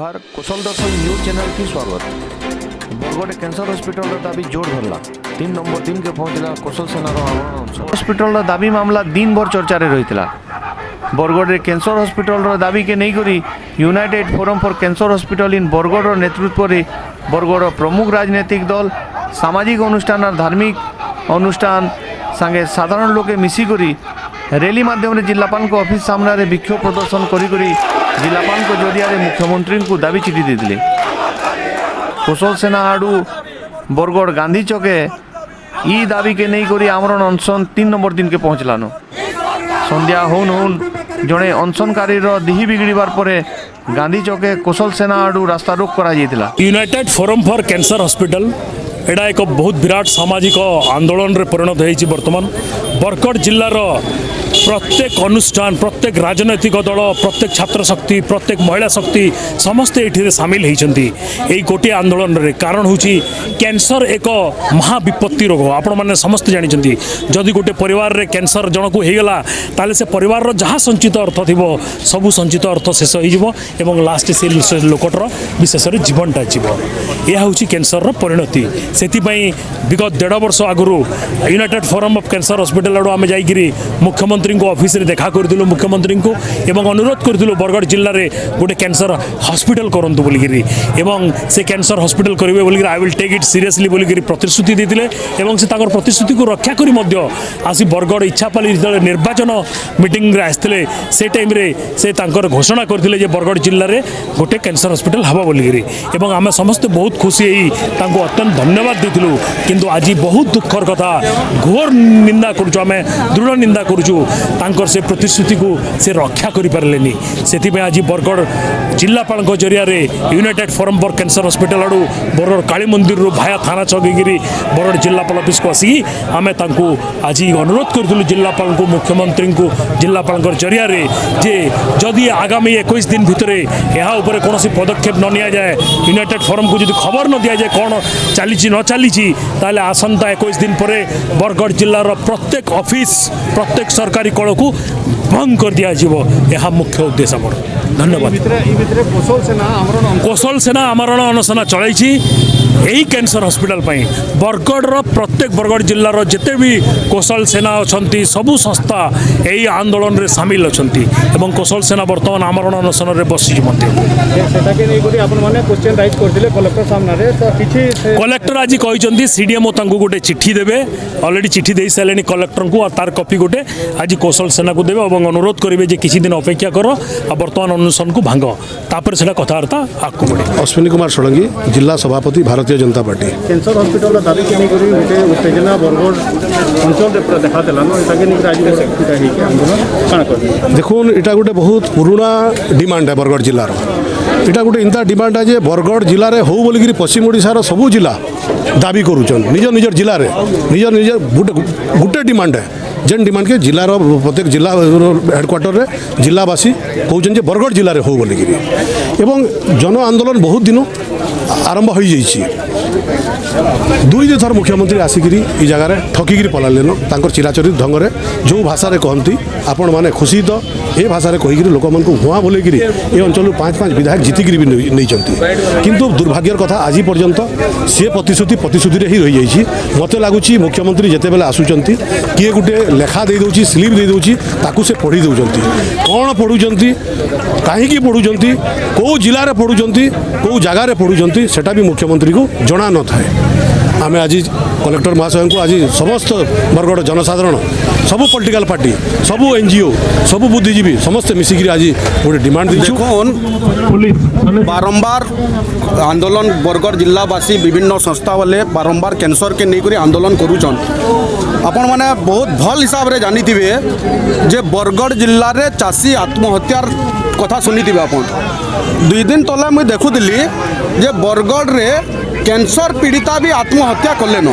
जोहार कुशल दर्शक news channel की स्वागत। बरगढ़ कैंसर हॉस्पिटल दाबी जोर धरला 3 नंबर दिन के पहुंचला कुशल सेनार आमरण हॉस्पिटल दाबी मामला दिन भर चर्चा रही। बरगढ़ कैंसर हॉस्पिटल दाबी के नहीं करी United forum for cancer hospital in Bargarh नेतृत्व में बरगढ़ प्रमुख राजनैतिक दल सामाजिक अनुष्ठान और धार्मिक अनुष्ठान संगे साधारण लोके मिसिकरी रैली माध्यम जिलापाल को ऑफिस सामने विक्षोभ प्रदर्शन करी जिलापाल को जरिया मुख्यमंत्री को दाबी चिठी देते। कुशल सेना आड़ू बरगढ़ गांधी चौके ई दाबी के नहीं करी आमरण अनशन 3 नंबर दिन के पहुंचलानो। संध्या होन होन जड़े अनशनकारी दिही बिगड़बार पर गांधी चौके कुशल सेना आड़ू रास्ता रोक करा United forum for cancer hospital एटा एक बहुत विराट सामाजिक आंदोलन रे परिणत होइछि। वर्तमान बरगढ़ जिल्लार प्रत्येक अनुष्ठान प्रत्येक राजनैतिक दल प्रत्येक छात्र शक्ति प्रत्येक महिला शक्ति समस्ते ये सामिल होती गोटे आंदोलन रे। कारण हूँ कैंसर एक महाविपत्ति रोग आपण मैंने समस्ते जानते। जदि गोटे परिवार रे कैंसर जन को होगला ताले से परिवार जहाँ संचित अर्थ थी सबू संचित अर्थ शेष हो लास्ट से लोकटर विशेष जीवनटा जीव। यह हूँ कैंसर परिणति। से विगत 1.5 वर्ष आगु United forum of cancer hospital आड़ आम जाइए मुख्यमंत्री ऑफिस रे देखा करूँ मुख्यमंत्री को एवं अनुरोध करूँ बरगढ़ जिले में गोटे कैंसर हॉस्पिटल करूँ बोलिकी से कैंसर हॉस्पिटल करेंगे बोलिकी I will take it seriously बोलिकी प्रतिश्रुति देते से प्रतिश्रुति को रक्षा करी आसी बरगढ़ इच्छापाली जो निर्वाचन मीटिंग आसते से टाइम से घोषणा करते बरगढ़ जिले में गोटे कैंसर हॉस्पिटल हम बोलिकी आम समस्ते बहुत खुशी अत्यंत धन्यवाद देलु। किंतु आज बहुत दुखर कथा घोर निंदा करुँ आम दृढ़ निंदा करुँ तांकर से प्रतिश्रुति को से रक्षा करि पारलेनी। सेति आज बरगढ़ जिलापाल जरिया United forum for cancer hospital आड़ू बरगढ़ काली मंदिर भाया थाना छगिरी बरगढ़ जिलापाल ऑफिस को आसी आम आज अनुरोध करूँ जिलापाल को मुख्यमंत्री को जिलापाल जरिया जे जदि आगामी 21 दिन भितर यहाँ कौन पदक्षेप न नि जाए यूनाइटेड फोरम को जो खबर न दि जाए कौन चली न चली आसंता 21 दिन पर बरगढ़ जिलार प्रत्येक ऑफिस प्रत्येक सरकारी कल को भंग कर दिया मुख्य उद्देश्य मोर। धन्यवाद। कुशल सेना आमरण अनशन चलती यही कैंसर हॉस्पिटल बरगढ़ प्रत्येक बरगढ़ जिलार जिते भी कुशल सेना अच्छा सबू संस्था यही आंदोलन रे सामिल अच्छा कुशल सेना बर्तमान आमरण अनशन रे बसी कलेक्टर आज कहते सीडीएमओ गोटे चिट्ठी देवे ऑलरेडी चिट्ठी दे सारे कलेक्टर को तार कॉपी गोटे आज कुशल सेना को देवे और अनुरोध करेंगे जे किसी दिन अपेक्षा कर बर्तमान अनुष्ठान को भांग तापर से कथबार्ता आगे बढ़े। अश्विनी कुमार षडंगी जिला सभापति Bharatiya Janata party. Cancer hospital दाबी के नहीं करी गोटे उत्तेजना बरगढ़ अंचल रे पूरा देखा देला न एटा के नहीं आज एकटा हे के आंदोलन काण कर देखुन एटा गोटे बहुत पुराना डिमांड है बरगढ़ जिल्लार। एटा गोटे इंता डिमांड है जे बरगढ़ जिले में हो बोलिकी पश्चिम ओडिशार सबू जिला दाबी करूछन निज निज जिले में निज निज गोटे डिमांड है जेन डिमांड के जिलार प्रत्येक जिला हेडक्वार्टर रे जिलावासी कहते बरगढ़ जिले में हो बोलिकी एवं जन आंदोलन बहुत दिन आरंभ हो जाइए। 2 थर मुख्यमंत्री आसिकी ई जगार ठकिकी पलालेन तांकर चिराचरित ढंग से जो भाषा कहती आपण मैंने खुशी तो ये भाषा कहीकि लोक मान हुआ बोलिकी ये अंचल 5 विधायक जीतिकी भी नहीं किंतु दुर्भाग्यर कथा आज पर्यंत सी प्रतिश्रुति ही रही जाइए। मत लगुच मुख्यमंत्री जिते बेले आसुंच किए गोटे लेखा दे दूची स्लीप दे दूची ताकू से पढ़ी दौरान कौन पढ़ुंट कहीं पढ़ुंट कौ जिले में पढ़ुंट कौ जगार पढ़ुंट सेटा भी मुख्यमंत्री को जना न थाए। आम आज कलेक्टर महाशय को आज समस्त बरगढ़ जनसाधारण सबू पॉलिटिकल पार्टी सबू एनजीओ सबू बुद्धिजीवी समस्ते मिसिकी आज गोटे डिमांड बारंबार आंदोलन बरगढ़ जिलावासी विभिन्न संस्था वाले बारंबार कैंसर के नहीं आंदोलन करुचन। आपण मैंने बहुत भल हिसाब रे जानी थे जे बरगढ़ जिले में चाषी आत्महत्यार कथा शुनी थे। आप 2 दिन तले मुझे देखुली जे बरगढ़ रे कैंसर पीड़िता भी आत्महत्या कलेन।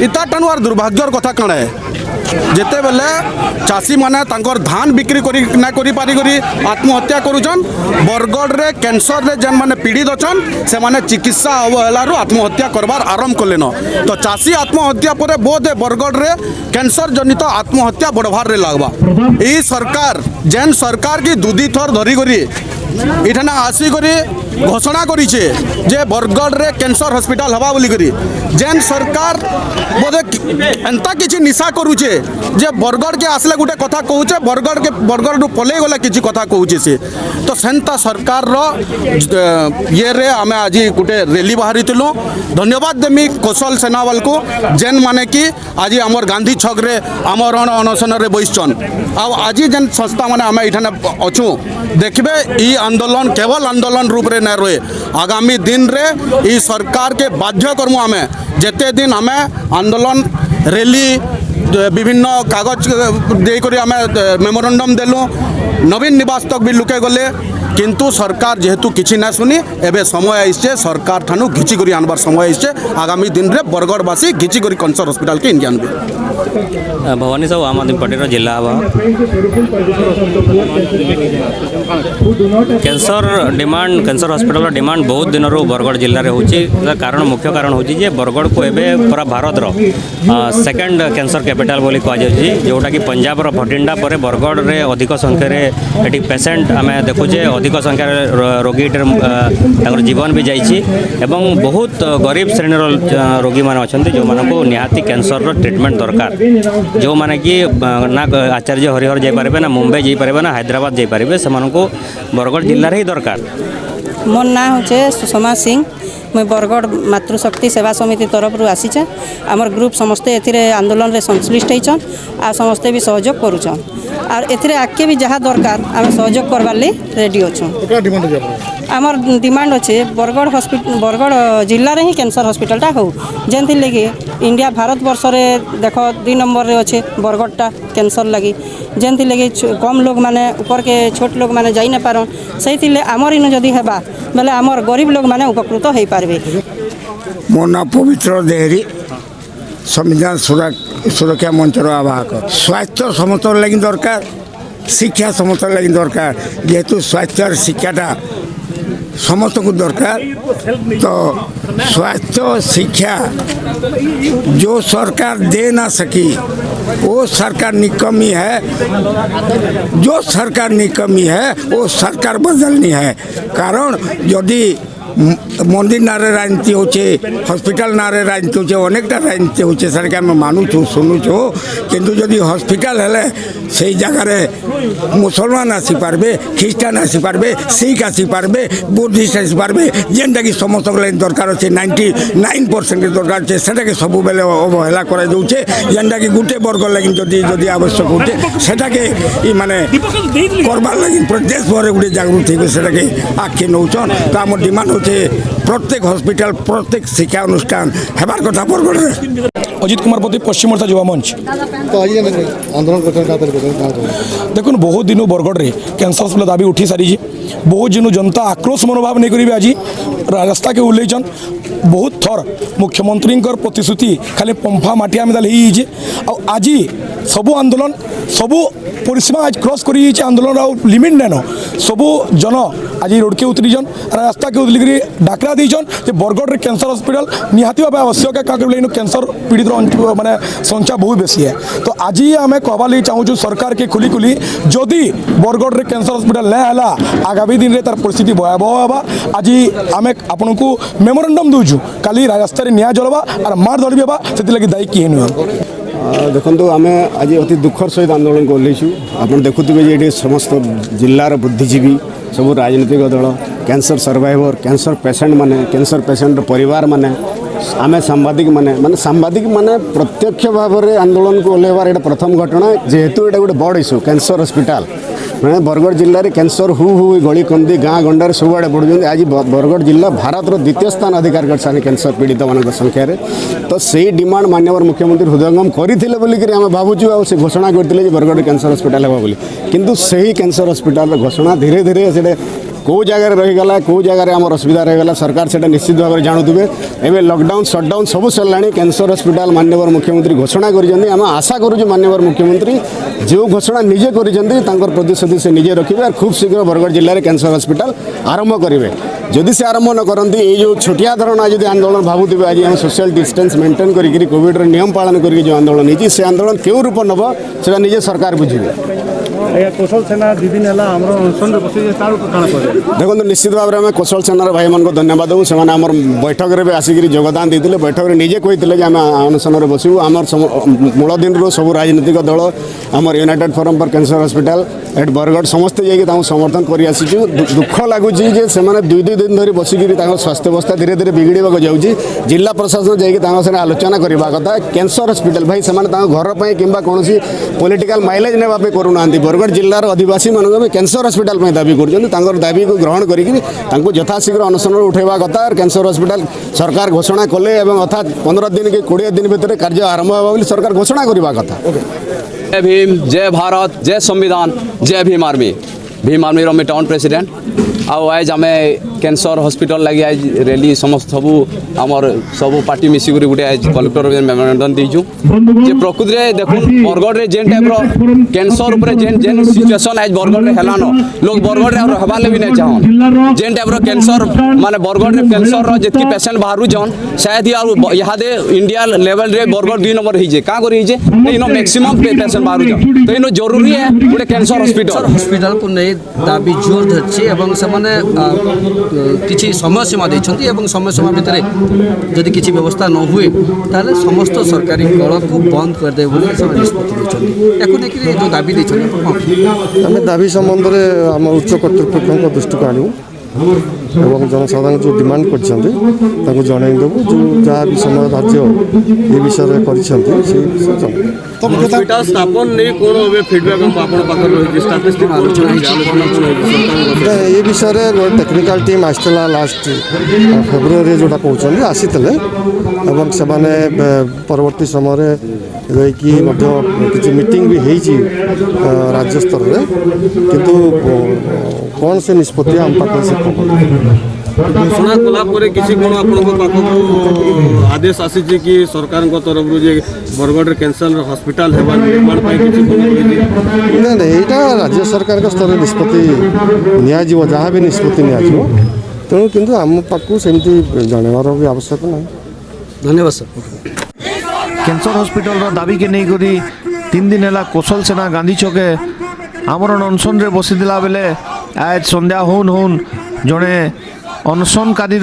इता टाणु आर दुर्भाग्यर कथा कण है जेते बेले चाषी माने तांकर धान बिक्री करी पारी आत्महत्या करुछन बरगढ़ रे कैंसर रे जेन माने पीड़ित अछन से माने चिकित्सा अवहेलारू आत्महत्या करबार आरंभ कलेन। तो चाषी आत्महत्या पर बोध बरगढ़ रे कैंसर जनित आत्महत्या बढ़वार रे लागबा। ई सरकार जेन सरकार की 2 थर धरी ଏଠାନେ ଆସିକରି ଘୋଷଣା କରିଛେ ଯେ ବରଗଡ଼ରେ କ୍ୟାନ୍ସର ହସ୍ପିଟାଲ ହେବା ବୋଲିକରି ଯେନ୍ ସରକାର ବୋଧେ ଏନ୍ତା କିଛି ନିଶା କରୁଛେ ଯେ ବରଗଡ଼କେ ଆସିଲେ ଗୋଟେ କଥା କହୁଛେ ବରଗଡ଼ରୁ ପଲେଇ ଗଲେ କିଛି କଥା କହୁଛେ ସେ ତ ସେନ୍ତା ସରକାରର ଇଏରେ ଆମେ ଆଜି ଗୋଟେ ରେଲି ବାହାରିଥିଲୁ। ଧନ୍ୟବାଦ ଦେମି କୌଶଲ ସେନାୱାଲକୁ ଯେନ୍ ମାନେ କି ଆଜି ଆମର ଗାନ୍ଧୀ ଛକରେ ଆମରଣ ଅନଶନରେ ବସିଛନ୍ ଆଉ ଆଜି ଯେନ୍ ସଂସ୍ଥା ମାନେ ଆମେ ଏଠାନେ ଅଛୁ देखबे ई आंदोलन केवल आंदोलन रूप रे न रहे आगामी दिन रे ई सरकार के बाध्य करमु आमे जेते दिन आमे आंदोलन रैली विभिन्न कागज देकर आमे मेमोरेंडम देलु नवीन निवास तक भी लुके गले किंतु सरकार जेहेतु किछि ना सुनी एबे समय आइछे सरकार ठानु घिची करी आनबार समय आइछे आगामी दिन रे बरगड़वासी घिची करी कैंसर हॉस्पिटल के इंडियन भी भवानी साहू आम आदमी पार्टी जिला हवा कैंसर हॉस्पिटल डिमांड बहुत दिन बरगड़ जिले में होची कारण मुख्य कारण होची जे बरगड़ को एबे पूरा भारत रो सेकंड कैंसर कैपिटल बोली कह जाउची जोटा कि पंजाब रो भटिंडा पर बरगड़ रे अधिक संख्या रे एटी पेशेंट आमे देखुचे अधिक संख्या रोगी ताकर जीवन भी जाइछि एवं बहुत गरीब श्रेणीर रोगी माने अछंती जो मानको निहाती कैंसर रो ट्रीटमेंट दरकार जो माने कि ना आचार्य हरिहर जाई पारबे ना मुंबई जाई पारबे ना हैदराबाद जाई पारबे से मानको बरगड़ जिल्ला रे ही दरकार। मोर ना होचे सुषमा सिंह मैं बरगड़ मातृशक्ति सेवा समिति तरफ आसीचे आमर ग्रुप समस्ते एथिरे आंदोलन रे संश्लिष्ट होइछन आ समस्ते भी सहयोग करूछन और एथिरे आके भी जहाँ दरकार आम सहयोग करवार लिए रेडी अच्छुँ। आमर डिमांड अच्छे बरगड़ जिले में ही कैंसर हॉस्पिटलटा हो जेनथि लगी इंडिया भारत वर्ष रे देख 2 नंबर रे अच्छे बरगड़टा कैंसर लगी जेनथि लगी कम लोग माने ऊपर के छोट लोग माने जाई न पारन से आमर इन जदि हेबा बेले आमर गरीब लोग माने उपकृत हो पारबे। मो ना पवित्र देहरी संविधान सुरक्षा मंचर आवाहक स्वास्थ्य समस्त लगी दरकार शिक्षा समस्त लगी दरकार जेहेतु स्वास्थ्य शिक्षाटा समस्त को दरकार तो स्वास्थ्य शिक्षा जो सरकार दे ना सकी वो सरकार निकमी है जो सरकार निकमी है वो सरकार बदलनी है कारण यदि मंदिर नारे राजनीति होचे हॉस्पिटल नारे राजनीति होचे अनेकटा राजनीति होचे सर आम मानुचु शुणुचु किंतु जदि हॉस्पिटल हेले से जगार मुसलमान आसी पारबे ख्रीस्टान आसी पारबे सिख आसी पारबे बुद्धिस्ट आसी पारबे जेनटा कि समस्त दरकार अच्छे 99% दरकार अच्छे सेटा के सब बेले अवहेला कर दौचे जेनटा कि गोटे वर्ग लगी जदि आवश्यक होचे सेटा के माने करबार लगी देश भर गोटे जागृति सेटा के आखि नौचन तो आम डिमांड होचे प्रत्येक हॉस्पिटल प्रत्येक शिक्षा अनुष्ठान हेबार कथा बरगड़ रे। अजित कुमार पति पश्चिम ओडिशा युवा मंच आंदोलन देखो बहुत दिन बरगड़ रे कैंसर हॉस्पिटल दाबी उठी सारी बहुत दिन जनता आक्रोश मनोभाव नहीं करेंगे आज रास्ता के ओल्लैन बहुत थर मुख्यमंत्री प्रतिश्रुति खाली पंफा माटिया मेदाल आज सबू आंदोलन सबू परिसीमा आज क्रॉस कर आंदोलन लिमिट नैन सबू जन आज रोड के उतरीजन रास्ता के उतरी डाकरा दीजन जे बरगड़ कैंसर हॉस्पिटल निहाती भाव आवश्यक है क्या कैंसर पीड़ित माने संख्या बहुत बेसी है तो आज आम कहवा लगी चाहूँ सरकार के खुली खुली जदि बरगड़ कैंसर हॉस्पिटल नहीं है आगामी दिन में तार परिस्थिति भयावह होगा आज आम आपण को मेमोरेंडम दूचु काली रास्तार निआ जलवा और मार धरबी होगा से दायी किए नुह देखो आम आज अति दुखर सहित आंदोलन को ओह्लैचु आप देखुवे ये समस्त जिलार बुद्धिजीवी सब राजनीतिक दल कैंसर सर्वाइवर कैंसर पेसेंट माने कैंसर पेसेंट परिवार माने आम सांबादिक माने सांबादिक माने प्रत्यक्ष भाव में आंदोलन को ओह्लैबार ये प्रथम घटना जेहेतु ये गोटे बड़ इश्यू कैंसर हॉस्पिटल मैंने बरगड़ जिले में कैंसर हु गली कंदी गाँ गंडार सबुआड़े बढ़ुं आज बरगड़ जिला भारत द्वितीय स्थान अधिकार कर कैंसर पीड़ित मान संख्यार तो सही डिमांड माननीय मुख्यमंत्री हृदयंगम करते बोलिक आम भावुँ आ घोषणा करते बरगड़ कैंसर हॉस्पिटल है बोली किंतु सही कैंसर हॉस्पिटल घोषणा धीरे धीरे से कौ जगार रहीगला कौ जगार आम असुविधा रहीगला सरकार से निश्चित भाव में जानूवे एवं लॉकडाउन सटडाउन सब सरला कैंसर हॉस्पिटल माननीय मुख्यमंत्री घोषणा कर आशा करूँ माननीय मुख्यमंत्री जो घोषणा निजे कर प्रतिश्रुति से निजे रखिए और खूब शीघ्र बरगड़ जिले में कैंसर हॉस्पिटल आरंभ करेंगे जदि से आरंभ न करती ये जो छोटिया धरण आज आंदोलन भावुवे आज हम सोशल डिस्टेंस मेंटेन करी कोविड नियम पालन करके जो आंदोलन होती से आंदोलन क्यों रूप नब से निजे सरकार बुझे कौशल सेना दि दिन है अनशन बस देखो निश्चित भाव में आम कौशल सेनार भाई मान धन्यवाद दूँ से बैठक में भी आसिक योगदान देते बैठक में निजे कही आम अनशन बसबू आम मूल दिन सब राजनीतिक दल आम United forum for cancer hospital eight Bargarh समस्ते जाकि समर्थन कर आसीचु दुख लगुच से दुई दिन धरी बसिक स्वास्थ्य अवस्था धीरे धीरे बिगड़ जाऊँगी जिला प्रशासन जाकि आलोचना करने कथा कैंसर हॉस्पिटल भाई से घर पर कि कौन पॉलिटिकल माइलेज नापी करूना बरगढ़ जिलार अधिवासी मान कैंसर हॉस्पिटल दाबी कर दाबी को ग्रहण करके यथाशीघ्र अनशन उठेवा कथा कैंसर हॉस्पिटल सरकार घोषणा कले अर्थात 15 दिन कि 20 दिन भितर कार्य आरंभ होगा सरकार घोषणा करवा कथा। जय भीम, जय भारत, जय संविधान, जय Bhim army rummy town president आज आम कैंसर हॉस्पिटल लगी आज रैली समस्त सबू आमर सबू पार्टी मिसिक गोटे आज कलेक्टर मेमोरेंडम देचु जे प्रकृति में देखो बरगढ़ में जेन टाइप कैंसर उपर जेन जेन सिचुएशन आज बरगढ़ में हेलान लोग बरगढ़ में रहबार भी नहीं चाहन जेन टाइप कैंसर माने बरगढ़ में कैंसर जितकी पेसेंट बाहर जान शायद ही यहाँ इंडिया लेवल रे बरगढ़ 2 नंबर होइजे का करी होइजे इनो मैक्सिमम पेसेंट बाहर जान तो इनो जरूरी है गोटे कैंसर हॉस्पिटल को नहीं दाबी जोर धरछि एवं से किसी समय सीमा देछन्ती एवं समय सीमा भितर जदि किसी व्यवस्था न हुए ताले समस्त सरकारी कल को बंद कर दे बोली से निष्पत्ति देछन्ती याकु नेकि जो दाबी देछन्ती आम दाबी संबंध में आम उच्च कर्तृपक्ष दृष्टि को आणु एवं जनसाधारण जो डिमांड कर जनईदेवु जो जहाँ भी समय राज्य ये विषय कर हॉस्पिटल स्थापन नहीं कौन फीडबैक ये विषय में टेक्निकल टीम आसला लास्ट फेब्रुआरी जोटा कहते आसी से परवर्ती समय किसी मीटिंग भी होती राज्य स्तर में किंतु कौन से निष्पत्ति आम पाखे से घोषणा कलापर किसी कौन आपको आदेश आसी कि सरकार तरफ बरगढ़ कैंसर हॉस्पिटल निर्माण नहीं यहाँ राज्य सरकार स्तर निष्पत्ति नि जहाँ भी निष्पत्ति नि तेणु किंतु आम पाखु सेमती जनवार भी आवश्यक ना। धन्यवाद सर। कैंसर हॉस्पिटल दाबी के नहीं करी 3 दिन है कौशल सेना गांधी छके आमरण अनशन रे बसीला बेले आज संध्या होन जड़े अनशनकारी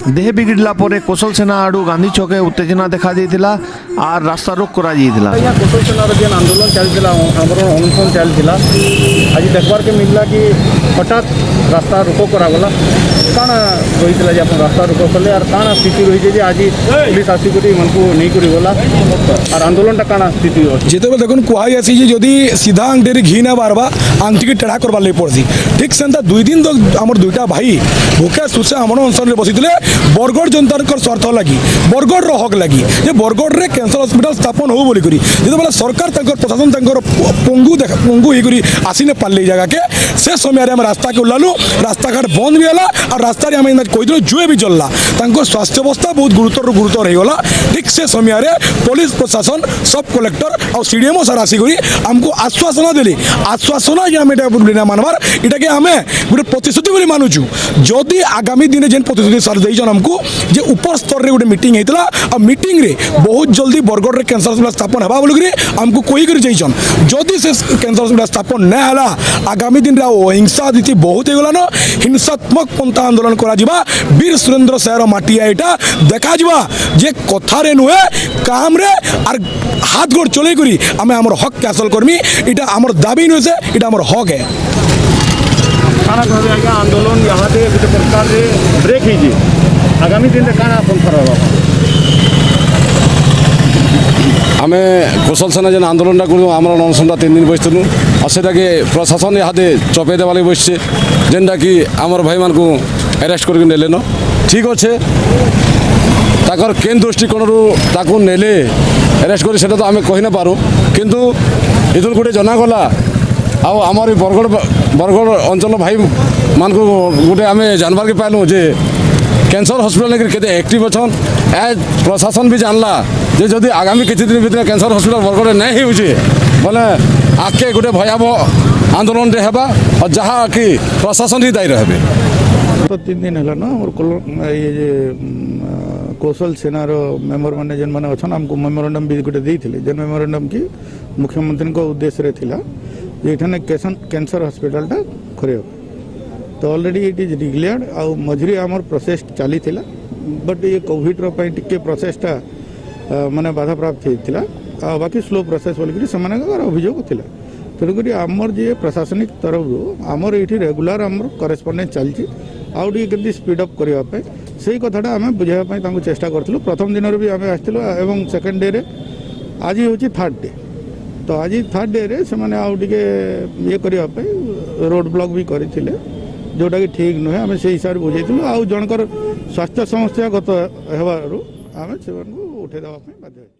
देह बिगिड़ला कौशल सेना आड़ू गांधी छके उत्तेजना देखा देता और रास्ता रोक करा कौशल सेनार जेन आंदोलन चलता आमरण अनशन चलता आज देखबार के मिलला कि हठात रास्ता रोक करागला काना रही रास्ता रोक कले और काना स्थिति रही आज पुलिस आसिक नहीं कर गला और आंदोलन काना स्थिति जिते देखो कहुसी जदि सीधा आंगठी घी ना बारबा आंगठी टेढ़ा करवार लगे पड़सी ठीक से 2 दिन तक आम 2टा भाई भूखे सुसे आमरण अनशन बसी बरगढ़ जनतार स्वार्थ लगी बरगढ़ हक लगी जे बरगढ़ में कैंसर हॉस्पिटल स्थापन हो बोली जो सरकार प्रशासन पंगु होकर आसी न पारे जगह के से समय रास्ता के उल्लालु रास्ता घाट बंद भी है और रास्ता कहीदेलु जुए भी चलला स्वास्थ्य अवस्था बहुत गुरुतर होगा ठीक से समय पुलिस प्रशासन सब कलेक्टर और सीडीएमओ सर आसिक आमको आश्वासन देली आश्वासन आम ना मानबार इटा के आम गोटे प्रतिश्रुति बोली मानुचु जदि आगामी दिन जेन प्रतिश्रुति सर देन आमको जे ऊपर स्तर रे गोटे मीटिंग होता और मीटिंग रे बहुत जल्दी बरगढ़ में कैंसर हॉस्पिटल स्थापन होगा बोलिक आमको कहीकर जाइछन जदि से कैंसर हॉस्पिटल स्थापन ना है आगामी दिन हिंसा नीति बहुत होगलान हिंसात्मक पंथा आंदोलन करा वीर सुरेंद्र सायर माटिया यहाँ देखा जे कथारे नुहे काम रे और हाथ गोड़ चले करी आम आम हक हासिल करमी इटा आम दाबी नुहे से इटा आम हक है आंदोलन यहाँ गोटे प्रकार ब्रेक होगी आगामी दिन में आम कौशल सेना जेन आंदोलन करूँ आम अनशन 3 दिन बसलु और सेटा के प्रशासन यहाँ चपे देवाले बसছে जेनटा कि आमर भाई मान को अरेस्ट करके नेले न ठीक अच्छे ताकर केन दृष्टिकोण नेले अरेस्ट कर सेटा तो आम कही न पारूँ किंतु इधर गोटे जनागला आमर बरगढ़ अंचल भाई मान को गोटे आम जानबार के पाइलु जे कैंसर हॉस्पिटल लेकर केते एक्टिव अच्छन एज प्रशासन भी जानला जे जदि आगामी किसी दिन भीतर कैंसर हॉस्पिटल बरगढ़ नहीं होचे बोले आगे गोटे भयावह आंदोलन रे हेबा और जहाँ कि प्रशासन ही दायी रहे तो 3 दिन है ना और ये कौशल सेनार मेम्बर मैंने जेन मैंने अच्छा आमको मेमोरेंडम भी गोटे देते जेन मेमोरेंडम की मुख्यमंत्री उद्देश्य थिला ଯେ ଏଠାନେ କ୍ୟାନ୍ସର ହସ୍ପିଟାଲଟା ଖୋଲିବ। ତ ଅଲରେଡ଼ି ଇଟ୍ ଇଜ୍ ଡିକ୍ଲେୟାର୍ଡ ଆଉ ମଝିରେ ଆମର ପ୍ରୋସେସ ଚାଲିଥିଲା ବଟ୍ ଏ କୋଭିଡ଼ର ପାଇଁ ଟିକେ ପ୍ରୋସେସଟା ମାନେ ବାଧାପ୍ରାପ୍ତ ହେଇଥିଲା ଆଉ ବାକି ସ୍ଲୋ ପ୍ରୋସେସ୍ ବୋଲିକିରି ସେମାନଙ୍କର ଅଭିଯୋଗ ଥିଲା। ତେଣୁକରି ଆମର ଯିଏ ପ୍ରଶାସନିକ ତରଫରୁ ଆମର ଏଇଠି ରେଗୁଲାର ଆମର କରେସ୍ପଣ୍ଡେନ୍ସ ଚାଲିଛି ଆଉ ଟିକେ କେମିତି ସ୍ପିଡ୍ ଅପ୍ କରିବା ପାଇଁ ସେଇ କଥାଟା ଆମେ ବୁଝାଇବା ପାଇଁ ତାଙ୍କୁ ଚେଷ୍ଟା କରିଥିଲୁ। ପ୍ରଥମ ଦିନରେ ବି ଆମେ ଆସିଥିଲୁ ଏବଂ ସେକେଣ୍ଡ ଡେରେ ଆଜି ହେଉଛି ଥାର୍ଡ଼ ଡେ। ତ ଆଜି ଥାର୍ଡ଼ ଡେରେ ସେମାନେ ଆଉ ଟିକେ ଇଏ କରିବା ପାଇଁ ରୋଡ଼ ବ୍ଲକ୍ ବି କରିଥିଲେ ଯେଉଁଟାକି ଠିକ୍ ନୁହେଁ। ଆମେ ସେଇ ହିସାବରେ ବୁଝେଇଥିଲୁ ଆଉ ଜଣଙ୍କର ସ୍ୱାସ୍ଥ୍ୟ ସମସ୍ୟା ଗତ ହେବାରୁ ଆମେ ସେମାନଙ୍କୁ ଉଠାଇ ଦେବା ପାଇଁ ବାଧ୍ୟ ହେଇଛୁ।